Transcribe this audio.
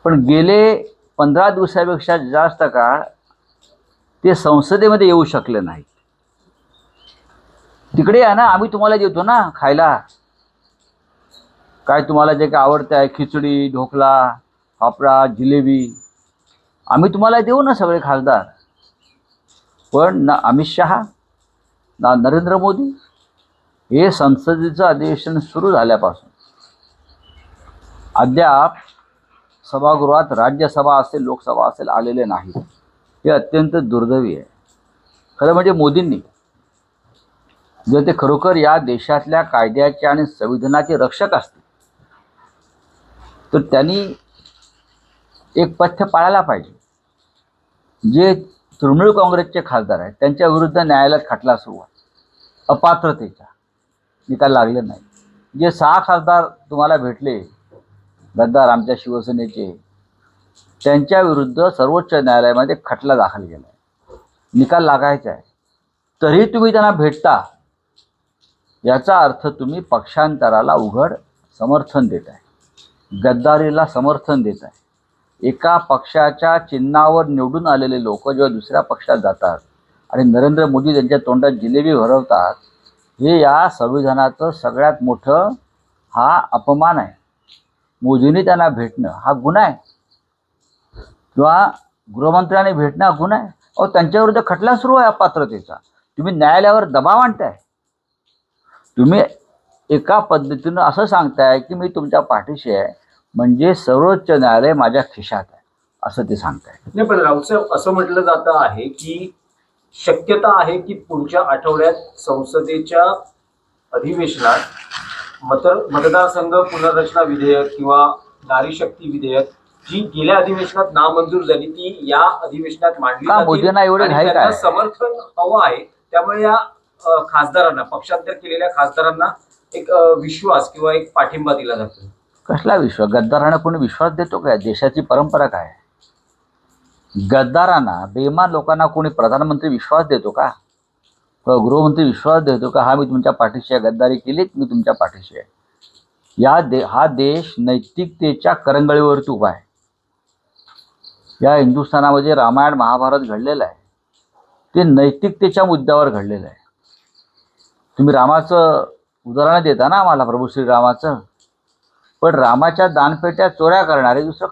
पण गेले 15 दिवसापेक्षा जास्त काळ ते संसदेमध्ये येऊ शकले नाही. तिकडे या ना, आम्ही तुम्हाला देतो ना खायला, काय तुम्हाला जे काय आवडतं आहे, खिचडी, ढोकळा, फाफडा, जिलेबी, आम्ही तुम्हाला देऊ ना सगळे खासदार. पण ना अमित शहा ना नरेंद्र मोदी हे संसदेचं अधिवेशन सुरू झाल्यापासून अद्याप सभागृहात राज्यसभा असेल लोकसभा असेल आलेले नाही. हे अत्यंत दुर्दैवी आहे. खरं म्हणजे मोदींनी जर ते खरोखर या देशातल्या कायद्याचे आणि संविधानाचे रक्षक असतील तर त्यांनी एक पथ्य पाळायला पाहिजे. जे तृणमूल काँग्रेसचे खासदार आहेत त्यांच्या विरुद्ध न्यायालयात खटला सुरू आहे, अपात्रतेचा निकाल लागले नाही. जे 6 खासदार तुम्हाला भेटले गद्दार आमच्या शिवसेनेचे, त्यांच्या विरुद्ध सर्वोच्च न्यायालयामध्ये खटला दाखल केला आहे, निकाल लागायचा आहे. तरी तुम्ही त्यांना भेटता, याचा अर्थ तुम्ही पक्षांतराला उघड समर्थन देत आहे, गद्दारीला समर्थन देत आहे. एका पक्षाच्या चिन्हावर निवडून आलेले लोक जेव्हा दुसऱ्या पक्षात जातात आणि नरेंद्र मोदी त्यांच्या तोंडात जिलेबी भरवतात, हे या संविधानाचं सगळ्यात मोठं हा अपमान आहे. मोदींनी त्यांना भेटणं हा गुन्हा आहे, किंवा गृहमंत्र्यांनी भेटणं हा गुन्हा आहे. अहो, त्यांच्याविरुद्ध खटला सुरू आहे अपात्रतेचा. तुम्ही न्यायालयावर दबाव आणताय. तुम्ही एका पद्धतीनं असं सांगताय की मी तुमच्या पाठीशी आहे, म्हणजे सर्वोच्च न्यायालय माझ्या खिशात आहे असं ते सांगताय. नाही, पण राऊतसाहेब असं म्हटलं जातं आहे की शक्यता आहे की पुढच्या आठवड्यात संसदेच्या अधिवेशनात मतदारसंघ पुनर्रचना विधेयक किंवा नारी शक्ती विधेयक जी गेल्या अधिवेशनात नामंजूर झाली ती या अधिवेशनात मांडली का मोदींना एवढे घाई काय? त्यांना समर्थन हवं आहे. त्यामुळे या खासदारांना, पक्षांतर केलेल्या खासदारांना एक विश्वास किंवा एक पाठिंबा दिला जातो. कसला विश्वास? गद्दारांना कोणी विश्वास देतो काय? देशाची परंपरा काय? गद्दारांना, बेईमान लोकांना कोणी प्रधानमंत्री विश्वास देतो का? गृहमंत्री विश्वास देतो का? हा मी तुमच्या पाठीशी आहे, गद्दारी केलीत मी तुमच्या पाठीशी आहे. हा देश नैतिकतेच्या करंगळीवरती उभा आहे. या हिंदुस्थानामध्ये रामायण महाभारत घडलेलं आहे ते नैतिकतेच्या मुद्द्यावर घडलेलं आहे. तुम्ही रामाचं उदाहरण देता ना आम्हाला, प्रभू श्रीरामाचं, पण रामाच्या दानपेट्या चोऱ्या करणारे दुसरं